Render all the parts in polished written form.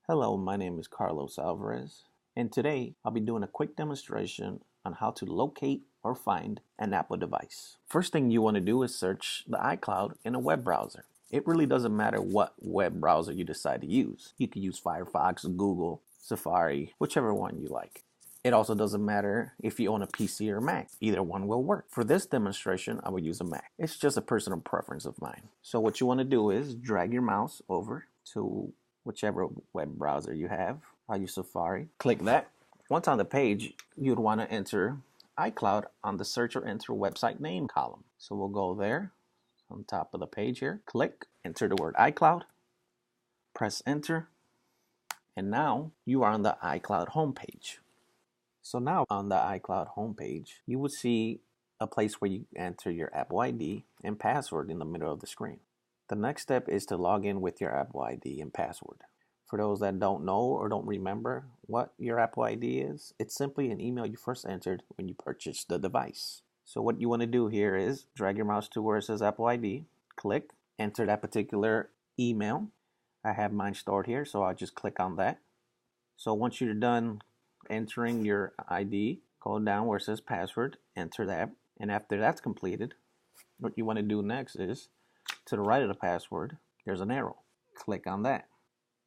Hello, my name is Carlos Alvarez, and today I'll be doing a quick demonstration on how to locate or find an Apple device. First thing you want to do is search the iCloud in a web browser. It really doesn't matter what web browser you decide to use. You can use Firefox, Google, Safari, whichever one you like. It also doesn't matter if you own a PC or Mac. Either one will work. For this demonstration, I will use a Mac. It's just a personal preference of mine. So what you want to do is drag your mouse over to whichever web browser you have. I'll use Safari. Click that. Once on the page, you'd want to enter iCloud on the search or enter website name column. So we'll go there on top of the page here. Click, enter the word iCloud, press enter, and now you are on the iCloud homepage. So now on the iCloud homepage, you will see a place where you enter your Apple ID and password in the middle of the screen. The next step is to log in with your Apple ID and password. For those that don't know or don't remember what your Apple ID is, it's simply an email you first entered when you purchased the device. So what you want to do here is drag your mouse to where it says Apple ID, click, enter that particular email. I have mine stored here, so I'll just click on that. So once you're done entering your ID, go down where it says password, enter that, and after that's completed, what you want to do next is to the right of the password, there's an arrow. Click on that.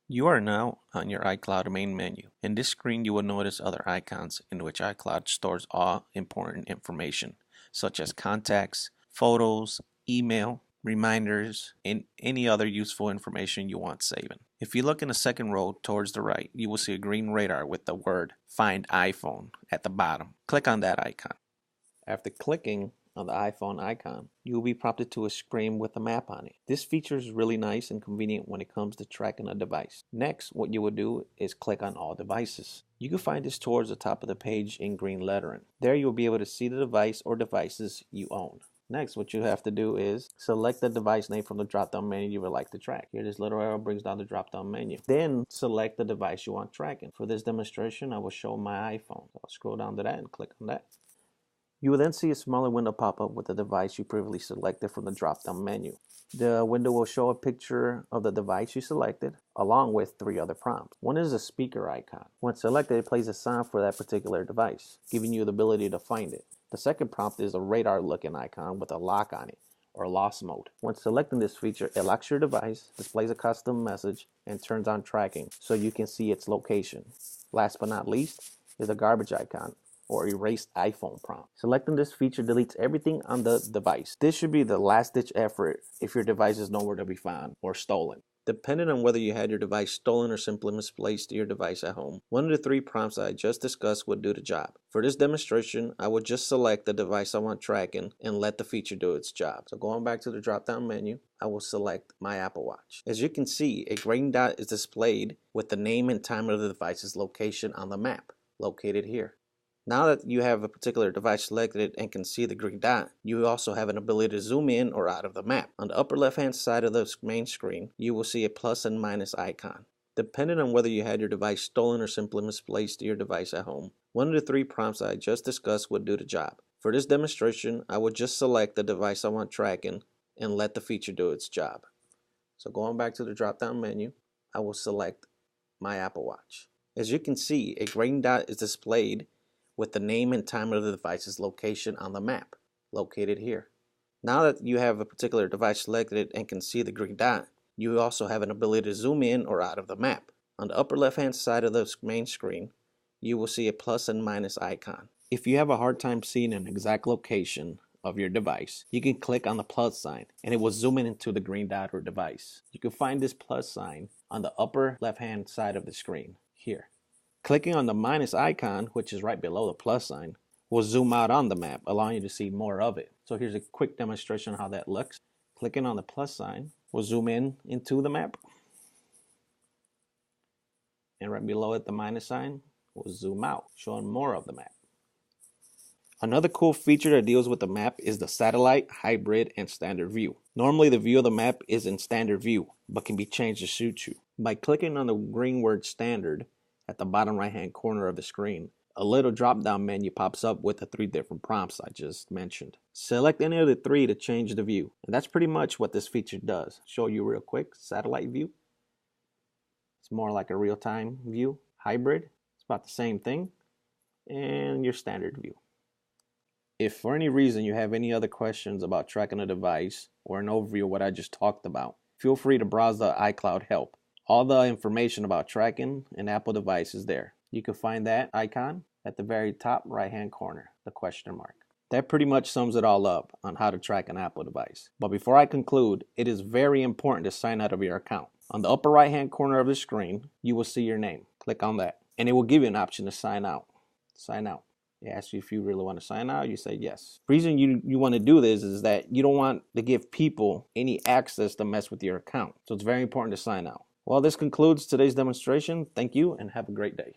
You are now on your iCloud main menu. In this screen, you will notice other icons in which iCloud stores all important information, such as contacts, photos, email, reminders, and any other useful information you want saving. If you look in the second row towards the right, you will see a green radar with the word Find iPhone at the bottom. Click on that icon. After clicking on the iPhone icon, you will be prompted to a screen with a map on it. This feature is really nice and convenient when it comes to tracking a device. Next, what you will do is click on All Devices. You can find this towards the top of the page in green lettering. There you will be able to see the device or devices you own. Next, what you have to do is select the device name from the drop-down menu you would like to track. Here, this little arrow brings down the drop-down menu. Then, select the device you want tracking. For this demonstration, I will show my iPhone. I'll scroll down to that and click on that. You will then see a smaller window pop up with the device you previously selected from the drop-down menu. The window will show a picture of the device you selected, along with 3 other prompts. One is a speaker icon. When selected, it plays a sound for that particular device, giving you the ability to find it. The second prompt is a radar-looking icon with a lock on it, or lost mode. When selecting this feature, it locks your device, displays a custom message, and turns on tracking so you can see its location. Last but not least is a garbage icon, or erase iPhone prompt. Selecting this feature deletes everything on the device. This should be the last ditch effort if your device is nowhere to be found or stolen. Depending on whether you had your device stolen or simply misplaced your device at home, one of the 3 prompts I just discussed would do the job. For this demonstration, I would just select the device I want tracking and let the feature do its job. So going back to the drop-down menu, I will select my Apple Watch. As you can see, a green dot is displayed with the name and time of the device's location on the map, located here. Now that you have a particular device selected and can see the green dot, you also have an ability to zoom in or out of the map. On the upper left hand side of the main screen, you will see a plus and minus icon. Depending on whether you had your device stolen or simply misplaced your device at home, one of the 3 prompts I just discussed would do the job. For this demonstration, I would just select the device I want tracking and let the feature do its job. So going back to the drop down menu, I will select my Apple Watch. As you can see, a green dot is displayed with the name and time of the device's location on the map, located here. Now that you have a particular device selected and can see the green dot, you also have an ability to zoom in or out of the map. On the upper left hand side of the main screen, you will see a plus and minus icon. If you have a hard time seeing an exact location of your device, you can click on the plus sign and it will zoom in into the green dot or device. You can find this plus sign on the upper left hand side of the screen, here. Clicking on the minus icon, which is right below the plus sign, will zoom out on the map, allowing you to see more of it. So here's a quick demonstration of how that looks. Clicking on the plus sign will zoom in into the map. And right below it, the minus sign will zoom out, showing more of the map. Another cool feature that deals with the map is the satellite, hybrid, and standard view. Normally the view of the map is in standard view, but can be changed to suit you. By clicking on the green word standard at the bottom right hand corner of the screen, a little drop down menu pops up with the 3 different prompts I just mentioned. Select any of the 3 to change the view. And that's pretty much what this feature does. Show you real quick, satellite view. It's more like a real-time view. Hybrid, it's about the same thing. And your standard view. If for any reason you have any other questions about tracking a device or an overview of what I just talked about, feel free to browse the iCloud help. All the information about tracking an Apple device is there. You can find that icon at the very top right-hand corner, the question mark. That pretty much sums it all up on how to track an Apple device. But before I conclude, it is very important to sign out of your account. On the upper right-hand corner of the screen, you will see your name. Click on that, and it will give you an option to sign out. Sign out. It asks you if you really want to sign out. You say yes. The reason you want to do this is that you don't want to give people any access to mess with your account. So it's very important to sign out. Well, this concludes today's demonstration. Thank you and have a great day.